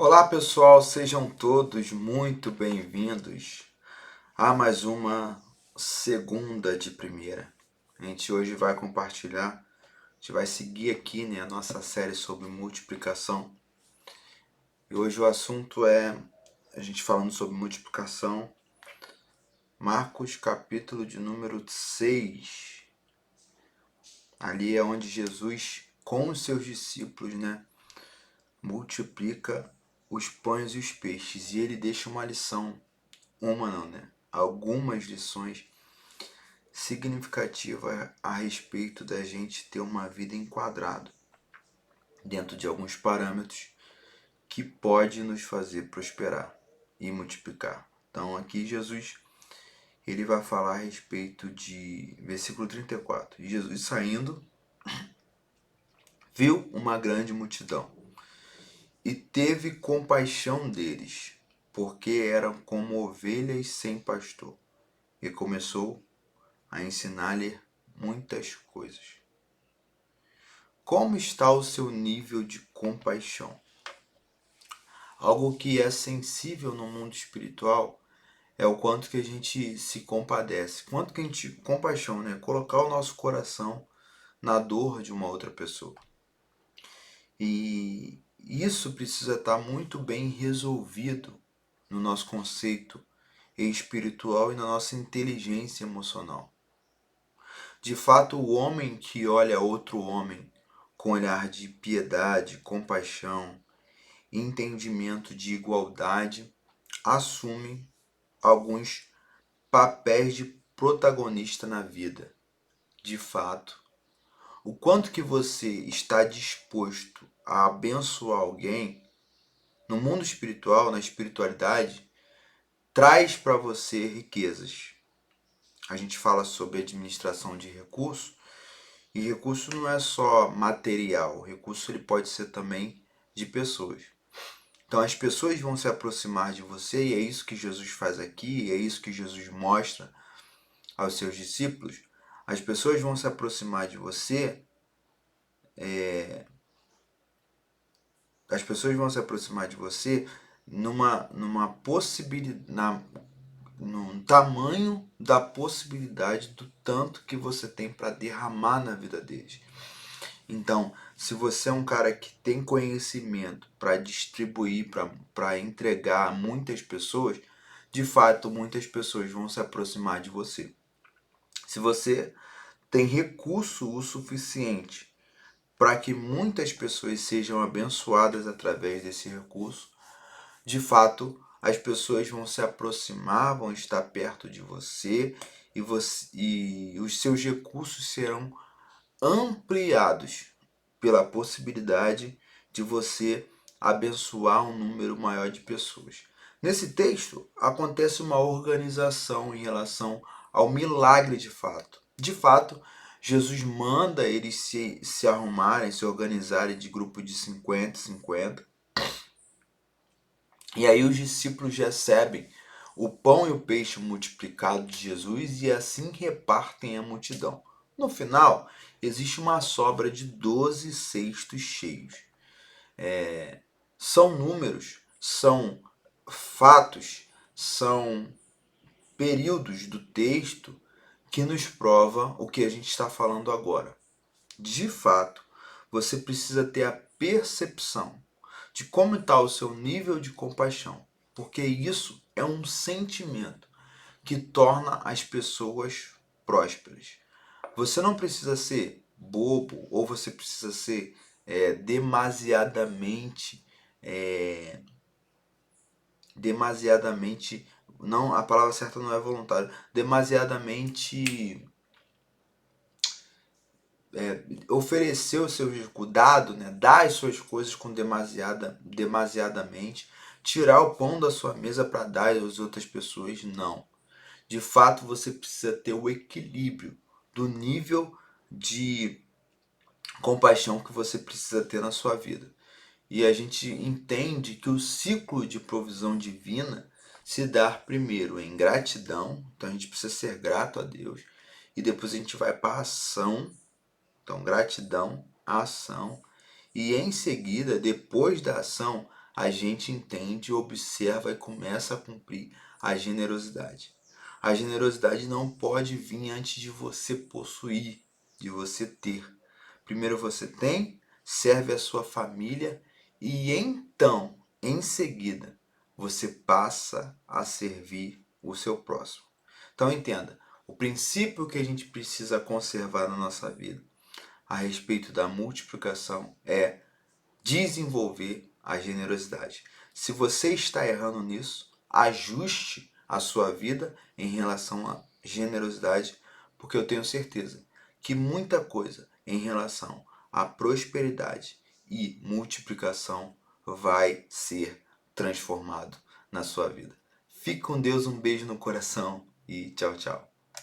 Olá pessoal, sejam todos muito bem-vindos a mais uma segunda de primeira. A gente hoje vai compartilhar, a gente vai seguir aqui, a nossa série sobre multiplicação. E hoje o assunto é a gente falando sobre multiplicação, Marcos capítulo de número 6. Ali é onde Jesus com os seus discípulos, multiplica os pães e os peixes e ele deixa uma lição. Algumas lições significativas a respeito da gente ter uma vida enquadrada dentro de alguns parâmetros que pode nos fazer prosperar e multiplicar. Então aqui Jesus ele vai falar a respeito de versículo 34. E Jesus saindo viu uma grande multidão e teve compaixão deles, porque eram como ovelhas sem pastor, e começou a ensinar-lhe muitas coisas. Como está o seu nível de compaixão? Algo que é sensível no mundo espiritual é o quanto que a gente se compadece, quanto que a gente compaixão, colocar o nosso coração na dor de uma outra pessoa. E isso precisa estar muito bem resolvido no nosso conceito espiritual e na nossa inteligência emocional. De fato, o homem que olha outro homem com olhar de piedade, compaixão, entendimento de igualdade, assume alguns papéis de protagonista na vida. De fato, o quanto que você está disposto a abençoar alguém no mundo espiritual, na espiritualidade, traz para você riquezas. A gente fala sobre administração de recursos, e recurso não é só material, o recurso ele pode ser também de pessoas. Então as pessoas vão se aproximar de você, e é isso que Jesus faz aqui, e é isso que Jesus mostra aos seus discípulos. As pessoas vão se aproximar de você, as pessoas vão se aproximar de você numa possibilidade, no tamanho da possibilidade do tanto que você tem para derramar na vida deles. Então, se você é um cara que tem conhecimento para distribuir, para entregar a muitas pessoas, de fato, muitas pessoas vão se aproximar de você. Se você tem recurso o suficiente para que muitas pessoas sejam abençoadas através desse recurso, de fato, as pessoas vão se aproximar, vão estar perto de você e os seus recursos serão ampliados pela possibilidade de você abençoar um número maior de pessoas. Nesse texto, acontece uma organização em relação ao milagre de fato. De fato, Jesus manda eles se arrumarem, se organizarem de grupo de 50, 50. E aí os discípulos recebem o pão e o peixe multiplicado de Jesus e assim repartem a multidão. No final, existe uma sobra de 12 cestos cheios. São números, são fatos, são períodos do texto que nos prova o que a gente está falando agora. De fato, você precisa ter a percepção de como está o seu nível de compaixão, porque isso é um sentimento que torna as pessoas prósperas. Você não precisa ser bobo ou você precisa ser demasiadamente, não, a palavra certa não é voluntário, demasiadamente oferecer o seu cuidado, dar as suas coisas com demasiadamente, tirar o pão da sua mesa para dar às outras pessoas, não. De fato, você precisa ter o equilíbrio do nível de compaixão que você precisa ter na sua vida. E a gente entende que o ciclo de provisão divina se dá primeiro em gratidão, então a gente precisa ser grato a Deus, e depois a gente vai para a ação. Então, gratidão, ação, e em seguida, depois da ação, a gente entende, observa e começa a cumprir a generosidade. A generosidade não pode vir antes de você possuir, de você ter. Primeiro você tem, serve a sua família e então, em seguida, você passa a servir o seu próximo. Então entenda, o princípio que a gente precisa conservar na nossa vida a respeito da multiplicação é desenvolver a generosidade. Se você está errando nisso, ajuste a sua vida em relação à generosidade, porque eu tenho certeza que muita coisa em relação à prosperidade e multiplicação vai ser transformado na sua vida. Fique com Deus, um beijo no coração e tchau, tchau.